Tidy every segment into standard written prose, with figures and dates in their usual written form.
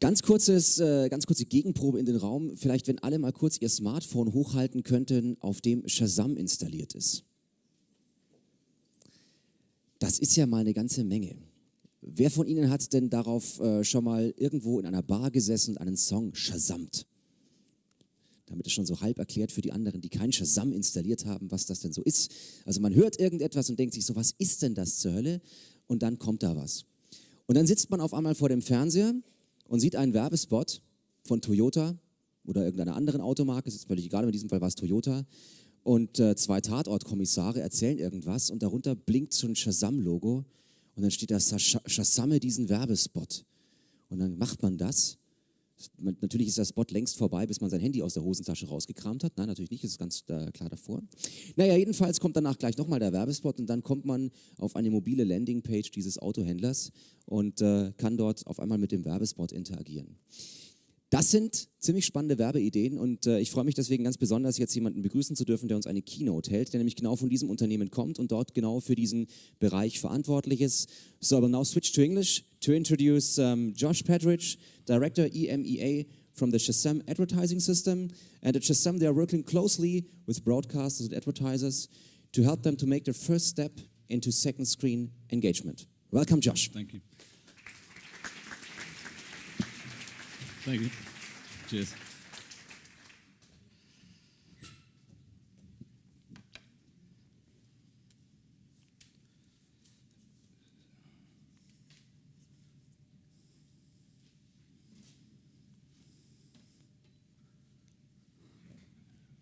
Ganz kurze Gegenprobe in den Raum. Vielleicht, wenn alle mal kurz ihr Smartphone hochhalten könnten, auf dem Shazam installiert ist. Das ist ja mal eine ganze Menge. Wer von Ihnen hat denn darauf schon mal irgendwo in einer Bar gesessen und einen Song shazamt? Damit ist schon so halb erklärt für die anderen, die keinen Shazam installiert haben, was das denn so ist. Also man hört irgendetwas und denkt sich so, was ist denn das zur Hölle? Und dann kommt da was. Und dann sitzt man auf einmal vor dem Fernseher und sieht einen Werbespot von Toyota oder irgendeiner anderen Automarke, ist jetzt völlig egal, in diesem Fall war es Toyota. Und zwei Tatortkommissare erzählen irgendwas und darunter blinkt so ein Shazam-Logo und dann steht da, Shazamme diesen Werbespot. Und dann macht man das. Natürlich ist der Spot längst vorbei, bis man sein Handy aus der Hosentasche rausgekramt hat. Nein, natürlich nicht, das ist ganz klar davor. Naja, jedenfalls kommt danach gleich nochmal der Werbespot und dann kommt man auf eine mobile Landingpage dieses Autohändlers und kann dort auf einmal mit dem Werbespot interagieren. Das sind ziemlich spannende Werbeideen und ich freue mich deswegen ganz besonders, jetzt jemanden begrüßen zu dürfen, der uns eine Keynote hält, der nämlich genau von diesem Unternehmen kommt und dort genau für diesen Bereich verantwortlich ist. So, I will now switch to English to introduce Josh Partridge, Director EMEA from the Shazam advertising system. And at Shazam, they are working closely with broadcasters and advertisers to help them to make their first step into second screen engagement. Welcome, Josh. Thank you. Thank you. Cheers.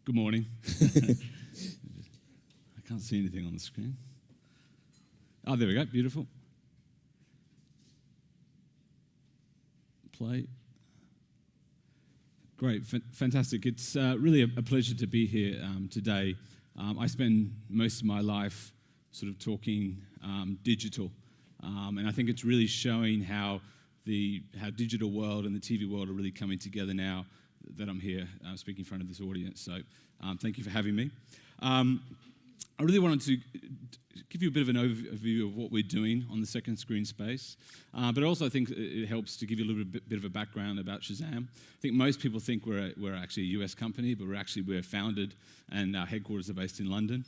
Good morning. I can't see anything on the screen. Oh, there we go. Beautiful. Play. Great, fantastic. It's really a pleasure to be here today. I spend most of my life sort of talking digital, and I think it's really showing how digital world and the TV world are really coming together now that I'm here speaking in front of this audience. So thank you for having me. I really wanted to give you a bit of an overview of what we're doing on the second screen space, but also I think it helps to give you a little bit of a background about Shazam. I think most people think we're actually a US company, but we're founded and our headquarters are based in London.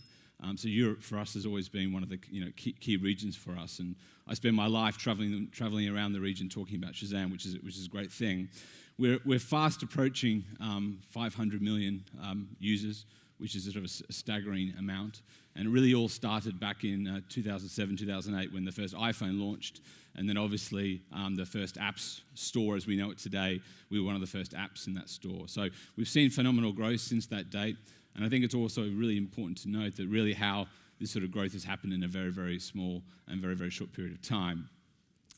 So Europe for us has always been one of the key regions for us, and I spend my life traveling around the region talking about Shazam, which is a great thing. We're fast approaching 500 million users, which is sort of a staggering amount. And it really all started back in 2007, 2008 when the first iPhone launched. And then obviously the first apps store as we know it today, we were one of the first apps in that store. So we've seen phenomenal growth since that date. And I think it's also really important to note that really how this sort of growth has happened in a very, very small and very, very short period of time.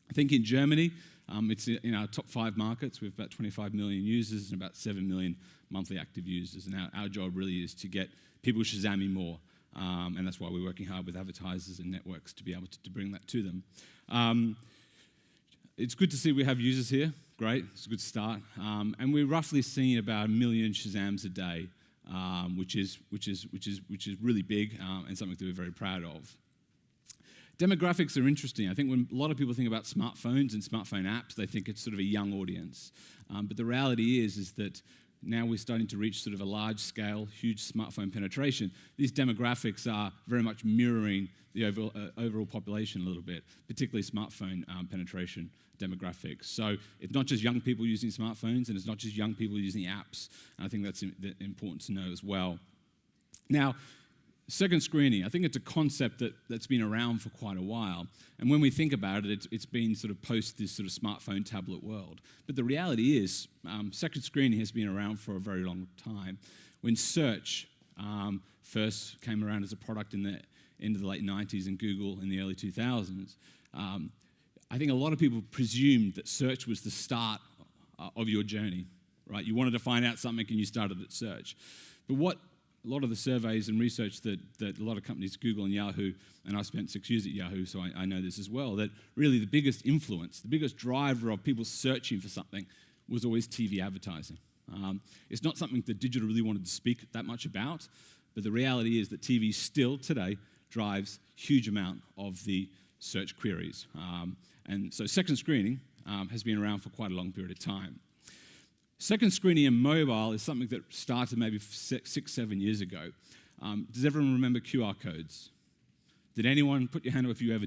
I think in Germany, it's in our top 5 markets. We have about 25 million users and about 7 million monthly active users. And our job really is to get people Shazamming more. And that's why we're working hard with advertisers and networks to be able to bring that to them. It's good to see we have users here. Great, it's a good start. And we're roughly seeing about 1 million Shazams a day, which is really big and something that we're very proud of. Demographics are interesting. I think when a lot of people think about smartphones and smartphone apps, they think it's sort of a young audience. But the reality is that now we're starting to reach sort of a large-scale, huge smartphone penetration. These demographics are very much mirroring the overall population a little bit, particularly smartphone penetration demographics. So it's not just young people using smartphones, and it's not just young people using apps. And I think that's important to know as well. Now, second screening, I think it's a concept that's been around for quite a while. And when we think about it, it's been sort of post this sort of smartphone tablet world. But the reality is, second screening has been around for a very long time. When search first came around as a product in the end of the late 90s and Google in the early 2000s, I think a lot of people presumed that search was the start of your journey, right? You wanted to find out something and you started at search. But what a lot of the surveys and research that a lot of companies, Google and Yahoo, and I spent 6 years at Yahoo, so I know this as well, that really the biggest influence, the biggest driver of people searching for something was always TV advertising. It's not something that digital really wanted to speak that much about, but the reality is that TV still today drives huge amount of the search queries. And so second screening has been around for quite a long period of time. Second screening in mobile is something that started maybe 6-7 years ago. Does everyone remember QR codes? Did anyone put your hand up if you ever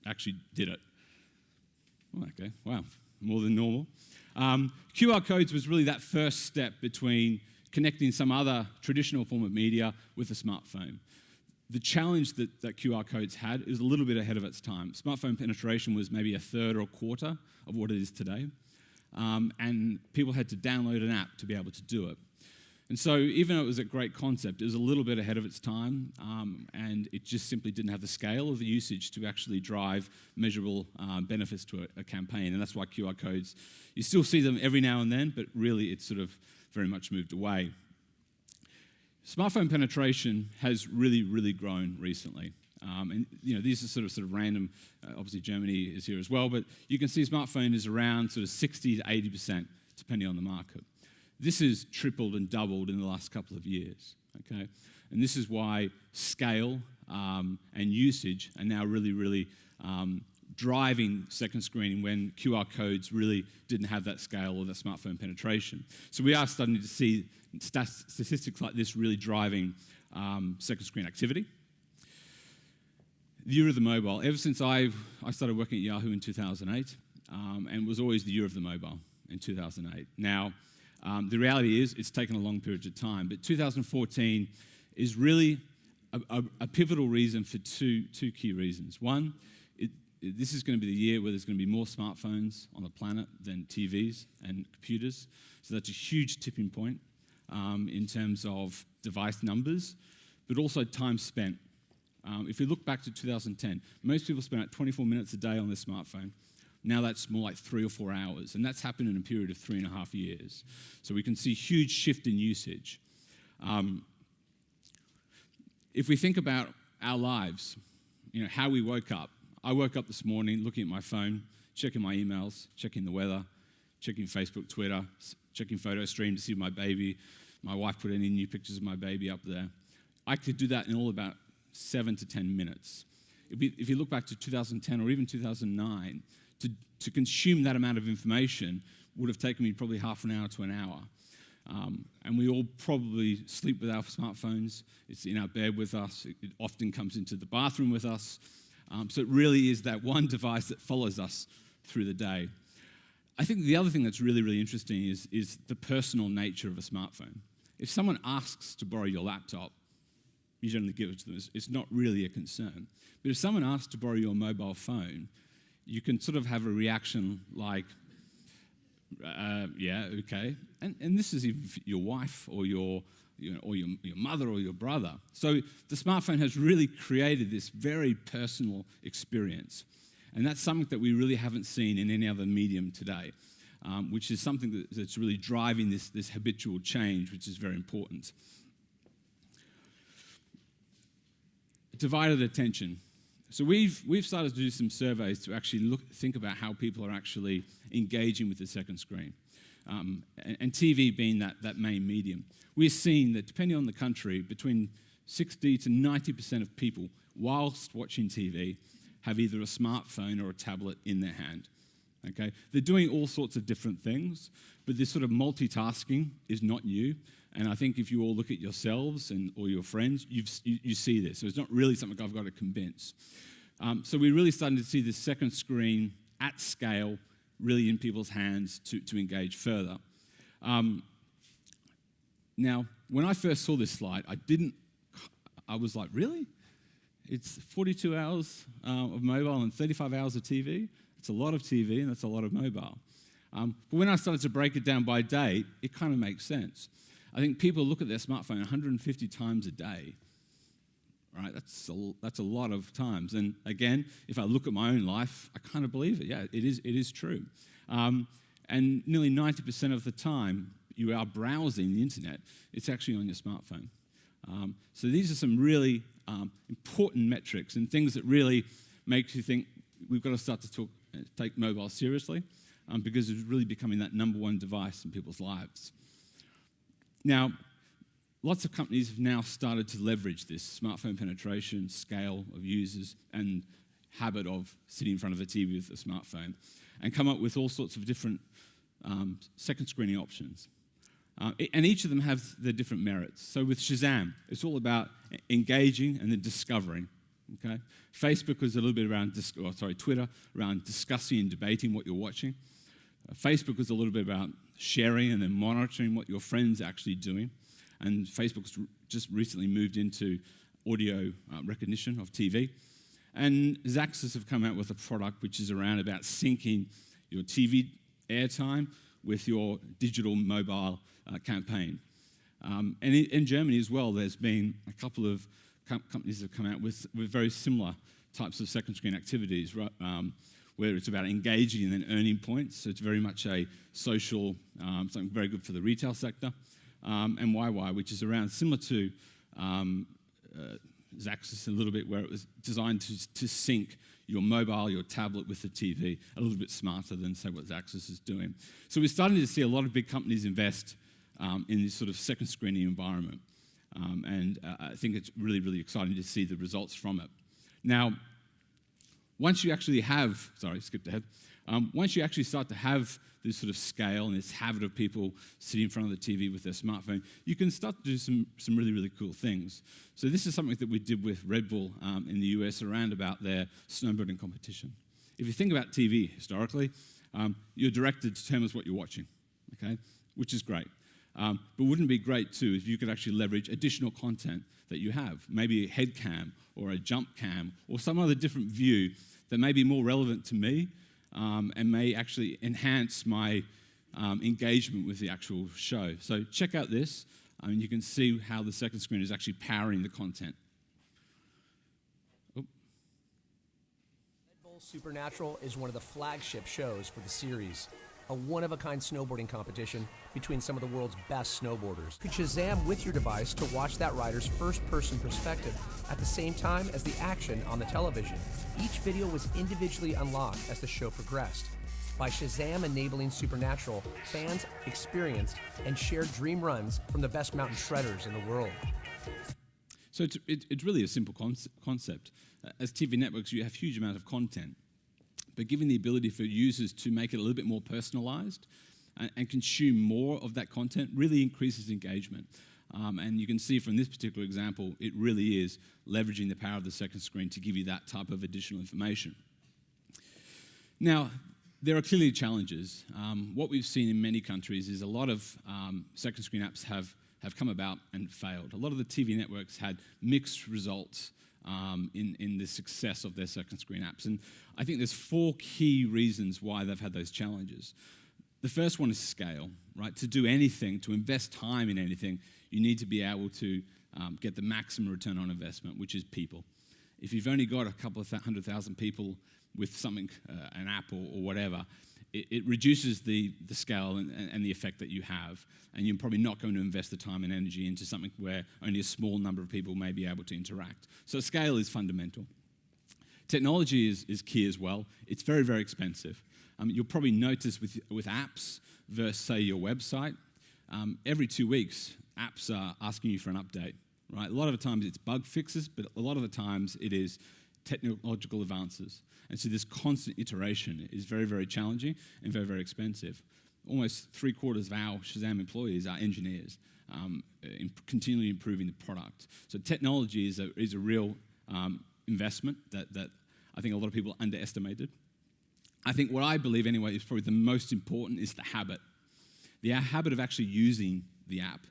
actually did it? Oh, okay, wow, more than normal. QR codes was really that first step between connecting some other traditional form of media with a smartphone. The challenge that QR codes had is a little bit ahead of its time. Smartphone penetration was maybe a third or a quarter of what it is today. And people had to download an app to be able to do it. And so even though it was a great concept, it was a little bit ahead of its time, and it just simply didn't have the scale of the usage to actually drive measurable benefits to a campaign. And that's why QR codes, you still see them every now and then, but really it's sort of very much moved away. Smartphone penetration has really, really grown recently. And these are sort of random. Obviously, Germany is here as well, but you can see smartphone is around sort of 60 to 80%, depending on the market. This has tripled and doubled in the last couple of years. Okay, and this is why scale and usage are now really, really driving second screening when QR codes really didn't have that scale or that smartphone penetration. So we are starting to see statistics like this really driving second screen activity. The year of the mobile. Ever since I started working at Yahoo in 2008, and it was always the year of the mobile in 2008. Now, the reality is it's taken a long period of time, but 2014 is really a pivotal reason for two key reasons. One, this is going to be the year where there's going to be more smartphones on the planet than TVs and computers, so that's a huge tipping point in terms of device numbers, but also time spent. If you look back to 2010, most people spent about 24 minutes a day on their smartphone. Now that's more like 3 or 4 hours, and that's happened in a period of 3.5 years. So we can see huge shift in usage. If we think about our lives, how we woke up. I woke up this morning looking at my phone, checking my emails, checking the weather, checking Facebook, Twitter, checking PhotoStream to see my baby. My wife put any new pictures of my baby up there. I could do that in all about 7 to 10 minutes. If you look back to 2010 or even 2009, to consume that amount of information would have taken me probably half an hour to an hour. And we all probably sleep with our smartphones. It's in our bed with us. It often comes into the bathroom with us. So it really is that one device that follows us through the day. I think the other thing that's really, really interesting is the personal nature of a smartphone. If someone asks to borrow your laptop, you generally give it to them. It's not really a concern. But if someone asks to borrow your mobile phone, you can sort of have a reaction like, yeah, okay. And this is even your wife or your mother or your brother. So the smartphone has really created this very personal experience. And that's something that we really haven't seen in any other medium today, which is something that's really driving this habitual change, which is very important. Divided attention. So we've started to do some surveys to actually think about how people are actually engaging with the second screen, and TV being that main medium. We're seeing that depending on the country, between 60 to 90% of people, whilst watching TV, have either a smartphone or a tablet in their hand. Okay, they're doing all sorts of different things, but this sort of multitasking is not new. And I think if you all look at yourselves or your friends, you see this. So it's not really something I've got to convince. So we're really starting to see this second screen at scale, really in people's hands to engage further. Now, when I first saw this slide, I was like, really? It's 42 hours of mobile and 35 hours of TV? It's a lot of TV and that's a lot of mobile. But when I started to break it down by day, it kind of makes sense. I think people look at their smartphone 150 times a day, right? That's a lot of times. And again, if I look at my own life, I kind of believe it. Yeah, it is true. And nearly 90% of the time you are browsing the internet, it's actually on your smartphone. So these are some really important metrics and things that really make you think we've got to start to take mobile seriously, because it's really becoming that number one device in people's lives. Now, lots of companies have now started to leverage this smartphone penetration, scale of users, and habit of sitting in front of a TV with a smartphone. and come up with all sorts of different second screening options. And each of them have their different merits. So with Shazam, it's all about engaging and then discovering. Okay? Facebook is a little bit around, Twitter, around discussing and debating what you're watching. Facebook is a little bit about sharing and then monitoring what your friends are actually doing. And Facebook's just recently moved into audio recognition of TV. And Xaxis have come out with a product which is around about syncing your TV airtime with your digital mobile campaign. And in Germany as well, there's been a couple of companies that have come out with very similar types of second screen activities, right, where it's about engaging and then earning points. So it's very much a social, something very good for the retail sector. And YY, which is around similar to Xaxis a little bit, where it was designed to sync your mobile, your tablet with the TV, a little bit smarter than, say, what Xaxis is doing. So we're starting to see a lot of big companies invest in this sort of second screening environment. And I think it's really, really exciting to see the results from it. Now, once you actually have, skipped ahead. Once you actually start to have this sort of scale and this habit of people sitting in front of the TV with their smartphone, you can start to do some really, really cool things. So this is something that we did with Red Bull in the US around about their snowboarding competition. If you think about TV historically, your director determines what you're watching, okay, which is great. But wouldn't it be great too if you could actually leverage additional content that you have, maybe a head cam or a jump cam or some other different view that may be more relevant to me and may actually enhance my engagement with the actual show. So check out this, and you can see how the second screen is actually powering the content. Red Bull Supernatural is one of the flagship shows for the series, a one-of-a-kind snowboarding competition between some of the world's best snowboarders. You could Shazam with your device to watch that rider's first-person perspective at the same time as the action on the television. Each video was individually unlocked as the show progressed. By Shazam enabling Supernatural, fans experienced and shared dream runs from the best mountain shredders in the world. So it's really a simple concept. As TV networks, you have huge amount of content, but giving the ability for users to make it a little bit more personalized and consume more of that content really increases engagement. And you can see from this particular example, it really is leveraging the power of the second screen to give you that type of additional information. Now, there are clearly challenges. What we've seen in many countries is a lot of second screen apps have come about and failed. A lot of the TV networks had mixed results in the success of their second screen apps. And I think there's 4 key reasons why they've had those challenges. The first one is scale, right? To do anything, to invest time in anything, you need to be able to get the maximum return on investment, which is people. If you've only got a couple of 100,000 people with something, an app or whatever, it reduces the scale and the effect that you have, and you're probably not going to invest the time and energy into something where only a small number of people may be able to interact. So scale is fundamental. Technology is key as well. It's very, very expensive. You'll probably notice with apps versus, say, your website, every 2 weeks, apps are asking you for an update, right? A lot of the times it's bug fixes, but a lot of the times it is technological advances. And so this constant iteration is very, very challenging and very, very expensive. Almost 3/4 of our Shazam employees are engineers, continually improving the product. So technology is a real investment that I think a lot of people underestimated. I think what I believe anyway is probably the most important is the habit. The habit of actually using the app.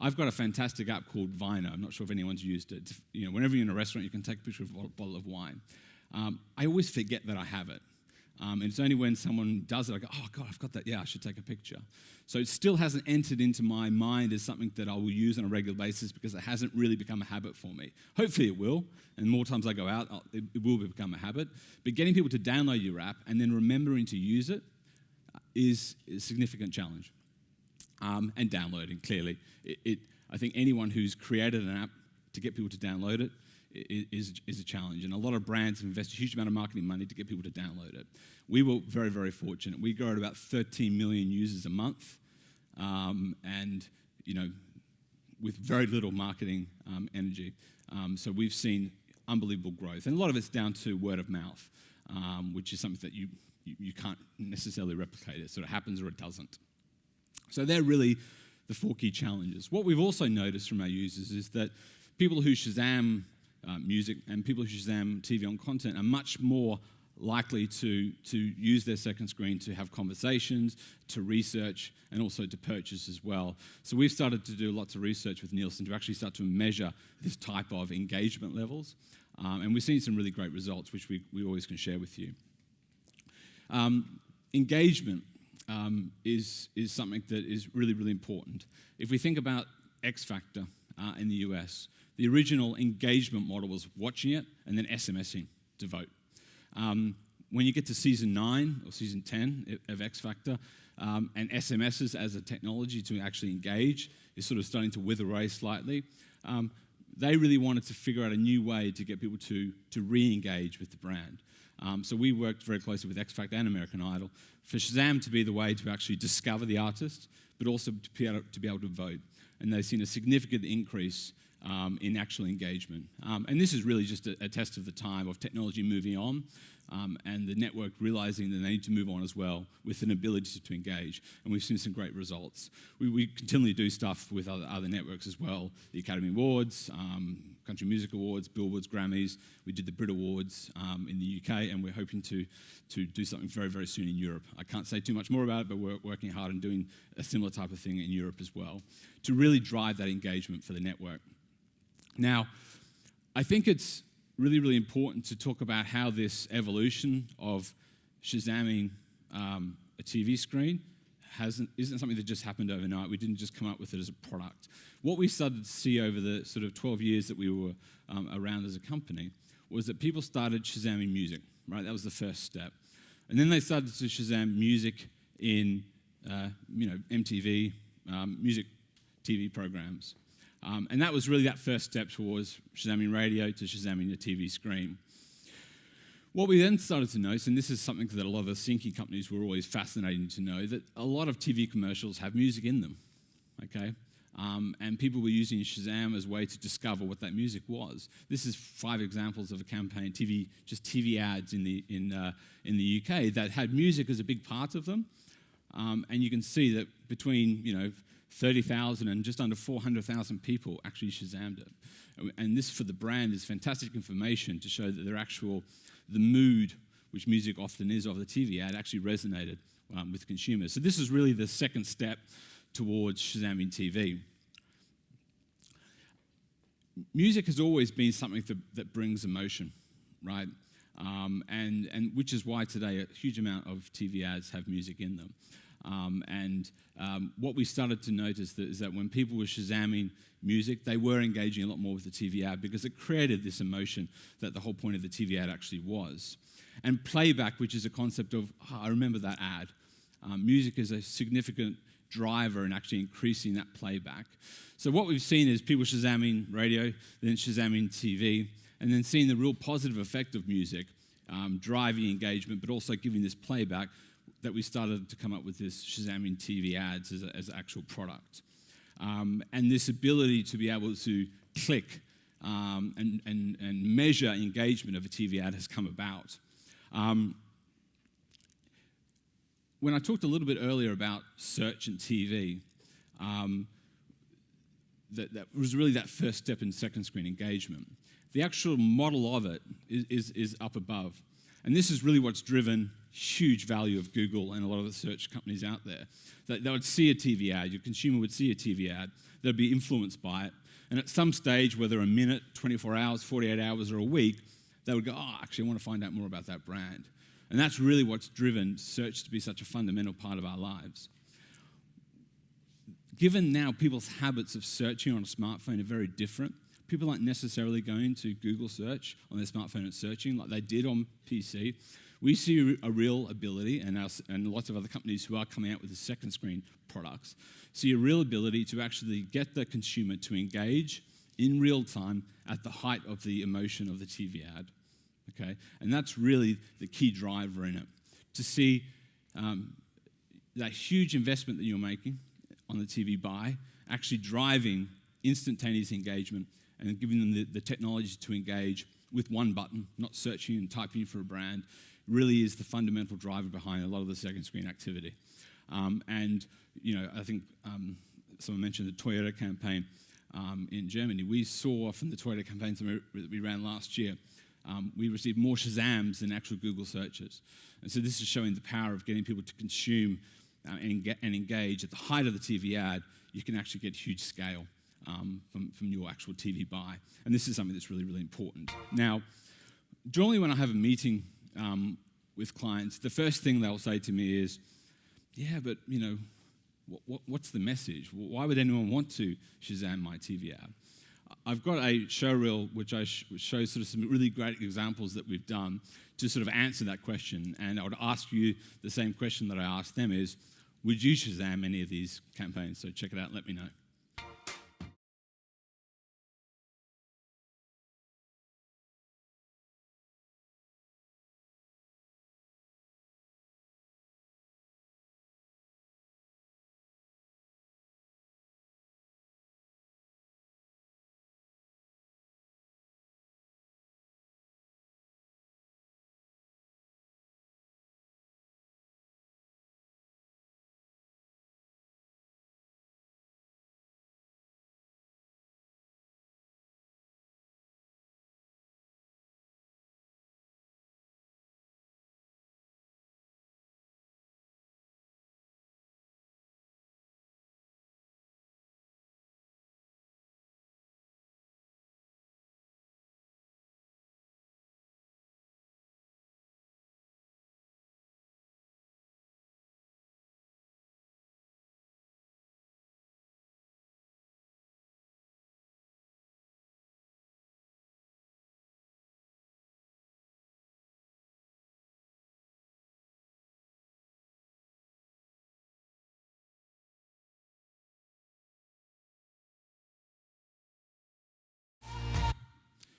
I've got a fantastic app called Viner. I'm not sure if anyone's used it. You know, whenever you're in a restaurant, you can take a picture of a bottle of wine. I always forget that I have it. And it's only when someone does it, I go, oh, God, I've got that. Yeah, I should take a picture. So it still hasn't entered into my mind as something that I will use on a regular basis because it hasn't really become a habit for me. Hopefully it will, and more times I go out, it will become a habit. But getting people to download your app and then remembering to use it is a significant challenge. And downloading, clearly. I think anyone who's created an app to get people to download it is a challenge. And a lot of brands have invested a huge amount of marketing money to get people to download it. We were very, very fortunate. We grow at about 13 million users a month, and with very little marketing energy. So we've seen unbelievable growth. And a lot of it's down to word of mouth, which is something that you you can't necessarily replicate it. So it happens or it doesn't. So they're really the 4 key challenges. What we've also noticed from our users is that people who Shazam music and people who Shazam TV on content are much more likely to use their second screen to have conversations, to research, and also to purchase as well. So we've started to do lots of research with Nielsen to actually start to measure this type of engagement levels. And we've seen some really great results, which we always can share with you. Engagement is something that is really, really important. If we think about X Factor in the US, the original engagement model was watching it and then SMSing to vote. When you get to season 9 or season 10 of X Factor, and SMSs as a technology to actually engage is sort of starting to wither away slightly, they really wanted to figure out a new way to get people to re-engage with the brand. So we worked very closely with X Factor and American Idol for Shazam to be the way to actually discover the artist, but also to be able to vote. And they've seen a significant increase in actual engagement. And this is really just a test of the time of technology moving on, and the network realizing that they need to move on as well with an ability to engage. And we've seen some great results. We continually do stuff with other networks as well, the Academy Awards, Country Music Awards, Billboards, Grammys. We did the Brit Awards in the UK, and we're hoping to do something very, very soon in Europe. I can't say too much more about it, but we're working hard on doing a similar type of thing in Europe as well to really drive that engagement for the network. Now, I think it's really, really important to talk about how this evolution of Shazamming a TV screen isn't something that just happened overnight. We didn't just come up with it as a product. What we started to see over the sort of 12 years that we were around as a company was that people started Shazamming music, right? That was the first step. And then they started to Shazam music in MTV, music TV programs. And that was really that first step towards Shazamming radio to Shazamming the TV screen. What we then started to notice, and this is something that a lot of the syncing companies were always fascinating to know, that a lot of TV commercials have music in them, okay? And people were using Shazam as a way to discover what that music was. This is 5 examples of a campaign, TV ads in the UK that had music as a big part of them. And you can see that between 30,000 and just under 400,000 people actually Shazammed it. And this, for the brand, is fantastic information to show that the mood, which music often is of the TV ad, actually resonated with consumers. So this is really the second step towards Shazamming TV. Music has always been something that brings emotion, right? And which is why today a huge amount of TV ads have music in them. What we started to notice is that when people were Shazamming music, they were engaging a lot more with the TV ad because it created this emotion that the whole point of the TV ad actually was. And playback, which is a concept of, I remember that ad. Music is a significant driver in actually increasing that playback. So what we've seen is people Shazamming radio, then Shazamming TV, and then seeing the real positive effect of music, driving engagement, but also giving this playback, that we started to come up with this Shazamming TV ads as an actual product. And this ability to be able to click and measure engagement of a TV ad has come about. When I talked a little bit earlier about search and TV, that was really that first step in second screen engagement. The actual model of it is up above. And this is really what's driven huge value of Google and a lot of the search companies out there. That they would see a TV ad, your consumer would see a TV ad, they'd be influenced by it, and at some stage, whether a minute, 24 hours, 48 hours, or a week, they would go, actually, I want to find out more about that brand. And that's really what's driven search to be such a fundamental part of our lives. Given now people's habits of searching on a smartphone are very different, people aren't necessarily going to Google search on their smartphone and searching like they did on PC. We see a real ability, and lots of other companies who are coming out with the second screen products, see a real ability to actually get the consumer to engage in real time at the height of the emotion of the TV ad. Okay? And that's really the key driver in it. To see that huge investment that you're making on the TV buy actually driving instantaneous engagement and giving them the technology to engage with one button, not searching and typing for a brand, really is the fundamental driver behind a lot of the second screen activity. And I think someone mentioned the Toyota campaign in Germany. We saw from the Toyota campaigns that we ran last year, we received more Shazams than actual Google searches. And so this is showing the power of getting people to consume and engage. At the height of the TV ad, you can actually get huge scale from your actual TV buy. And this is something that's really, really important. Now, generally when I have a meeting with clients, the first thing they'll say to me is, yeah, but what's the message? Why would anyone want to Shazam my TV ad? I've got a show reel which shows sort of some really great examples that we've done to sort of answer that question. And I would ask you the same question that I asked them is, would you Shazam any of these campaigns? So check it out and let me know.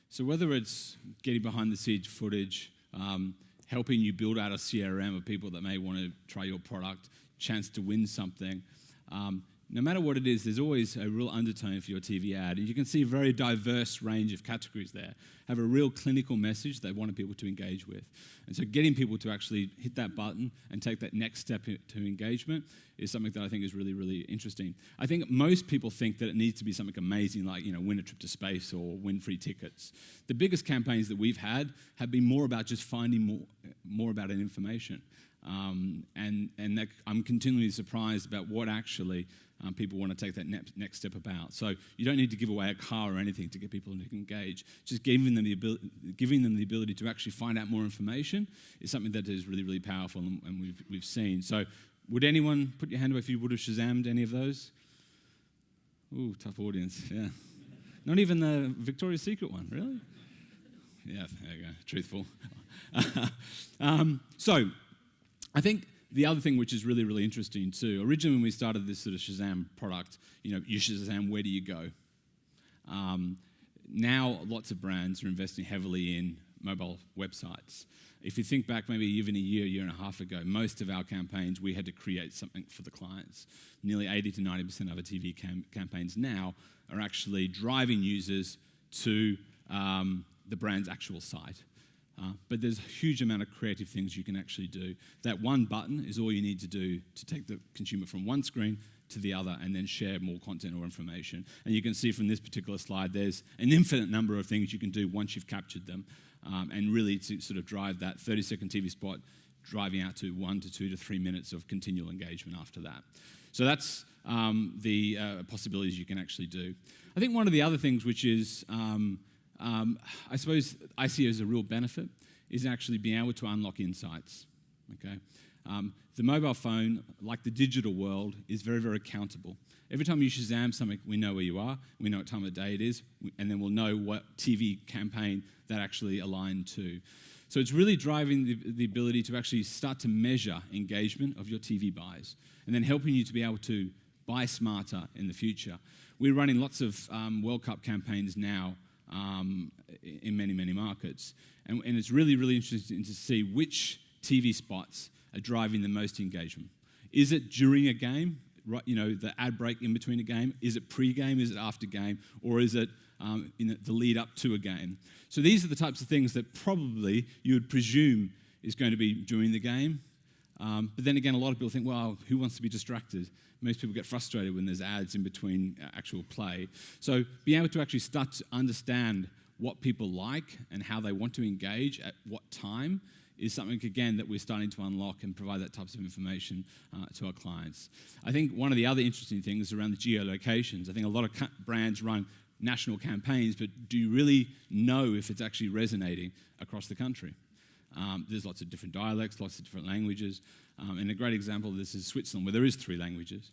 So whether it's getting behind the scenes footage, helping you build out a CRM of people that may want to try your product, chance to win something, no matter what it is, there's always a real undertone for your TV ad. And you can see a very diverse range of categories there. Have a real clinical message they wanted people to engage with. And so getting people to actually hit that button and take that next step to engagement is something that I think is really, really interesting. I think most people think that it needs to be something amazing like, win a trip to space or win free tickets. The biggest campaigns that we've had have been more about just finding more about an information. And that I'm continually surprised about what actually people want to take that next step about. So you don't need to give away a car or anything to get people to engage. Just giving them the ability to actually find out more information is something that is really, really powerful, and we've seen. So would anyone put your hand up if you would have Shazammed any of those? Ooh, tough audience, yeah. Not even the Victoria's Secret one, really? Yeah, there you go, truthful. So I think the other thing which is really, really interesting too, originally when we started this sort of Shazam product, you Shazam, where do you go? Now lots of brands are investing heavily in mobile websites. If you think back maybe even a year and a half ago, most of our campaigns, we had to create something for the clients. Nearly 80 to 90% of our TV campaigns now are actually driving users to the brand's actual site. But there's a huge amount of creative things you can actually do. That one button is all you need to do to take the consumer from one screen to the other and then share more content or information. And you can see from this particular slide, there's an infinite number of things you can do once you've captured them, and really to sort of drive that 30-second TV spot driving out to 1 to 2 to 3 minutes of continual engagement after that. So that's the possibilities you can actually do. I think one of the other things which is I suppose I see as a real benefit is actually being able to unlock insights. Okay, the mobile phone, like the digital world, is very, very accountable. Every time you Shazam something, we know where you are, we know what time of day it is, and then we'll know what TV campaign that actually aligned to. So it's really driving the ability to actually start to measure engagement of your TV buys, and then helping you to be able to buy smarter in the future. We're running lots of World Cup campaigns now in many, many markets. And it's really, really interesting to see which TV spots are driving the most engagement. Is it during a game, right, the ad break in between a game? Is it pre-game? Is it after game? Or is it in the lead up to a game? So these are the types of things that probably you would presume is going to be during the game. But then again, a lot of people think, well, who wants to be distracted? Most people get frustrated when there's ads in between actual play. So being able to actually start to understand what people like and how they want to engage at what time is something, again, that we're starting to unlock and provide that types of information to our clients. I think one of the other interesting things is around the geolocations. I think a lot of brands run national campaigns, but do you really know if it's actually resonating across the country? There's lots of different dialects, lots of different languages, and a great example of this is Switzerland, where there is 3 languages.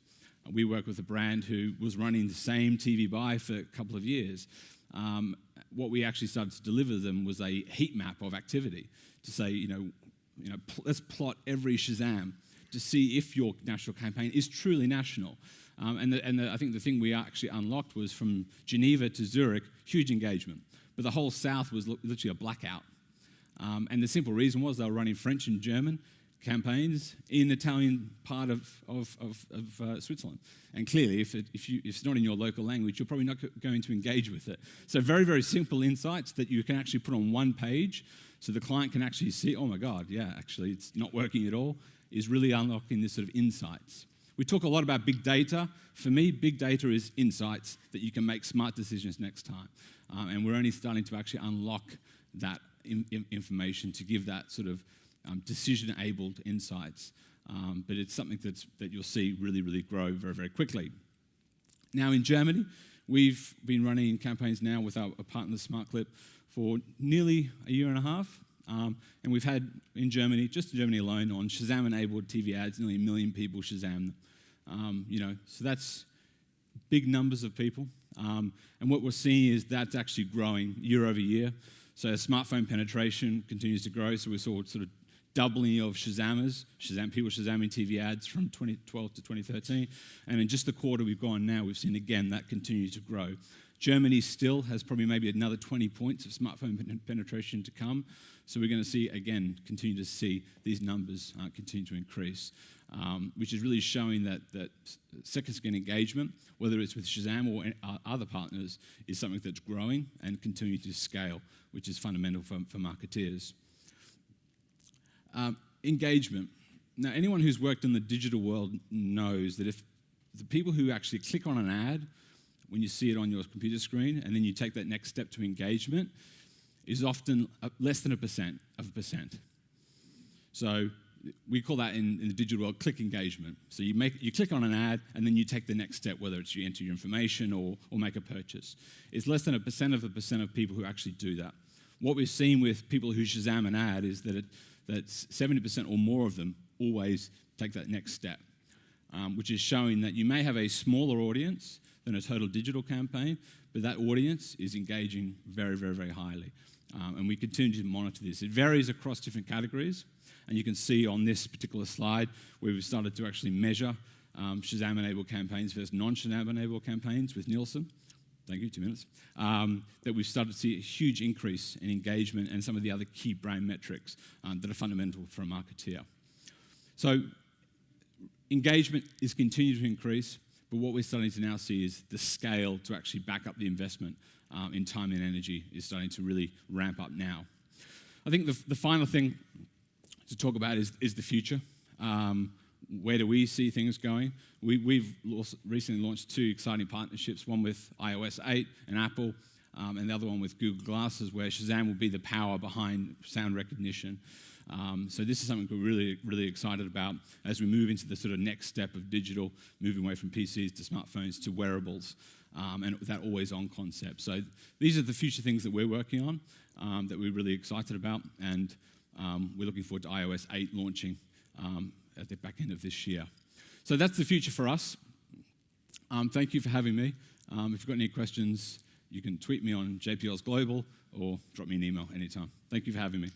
We work with a brand who was running the same TV buy for a couple of years. What we actually started to deliver them was a heat map of activity to say, let's plot every Shazam to see if your national campaign is truly national. I think the thing we actually unlocked was from Geneva to Zurich, huge engagement. But the whole south was literally a blackout. And the simple reason was they were running French and German campaigns in the Italian part of Switzerland. And clearly, if it's not in your local language, you're probably not going to engage with it. So very, very simple insights that you can actually put on one page so the client can actually see, oh my God, yeah, actually it's not working at all, is really unlocking this sort of insights. We talk a lot about big data. For me, big data is insights that you can make smart decisions next time. And we're only starting to actually unlock that information to give that sort of decision-enabled insights. But it's something that you'll see really, really grow very, very quickly. Now in Germany, we've been running campaigns now with our partner SmartClip for nearly a year and a half. And we've had in Germany, just in Germany alone, on Shazam-enabled TV ads, nearly 1 million people Shazam them. So that's big numbers of people. And what we're seeing is that's actually growing year over year. So smartphone penetration continues to grow. So we saw sort of doubling of people Shazamming TV ads from 2012 to 2013. And in just the quarter we've gone now, we've seen again that continue to grow. Germany still has probably maybe another 20 points of smartphone penetration to come. So we're going to see, again, continue to see these numbers continue to increase, which is really showing that second-skin engagement, whether it's with Shazam or other partners, is something that's growing and continuing to scale, which is fundamental for marketeers. Engagement. Now, anyone who's worked in the digital world knows that if the people who actually click on an ad when you see it on your computer screen, and then you take that next step to engagement, is often less than 1%. So we call that in the digital world click engagement. So you click on an ad, and then you take the next step, whether it's you enter your information or make a purchase. It's less than 1% of people who actually do that. What we've seen with people who Shazam an ad is that 70% or more of them always take that next step, which is showing that you may have a smaller audience than a total digital campaign, but that audience is engaging very, very, very highly. And we continue to monitor this. It varies across different categories, and you can see on this particular slide where we've started to actually measure Shazam-enabled campaigns versus non-Shazam-enabled campaigns with Nielsen. Thank you, 2 minutes. That we've started to see a huge increase in engagement and some of the other key brand metrics that are fundamental for a marketeer. So engagement is continuing to increase, but what we're starting to now see is the scale to actually back up the investment in time and energy is starting to really ramp up now. I think the final thing to talk about is the future. Where do we see things going? We've recently launched 2 exciting partnerships, one with iOS 8 and Apple, and the other one with Google Glasses, where Shazam will be the power behind sound recognition. So this is something we're really, really excited about as we move into the sort of next step of digital, moving away from PCs to smartphones to wearables, and that always-on concept. So these are the future things that we're working on that we're really excited about, and we're looking forward to iOS 8 launching at the back end of this year. So that's the future for us. Thank you for having me. If you've got any questions, you can tweet me on JPL's Global or drop me an email anytime. Thank you for having me.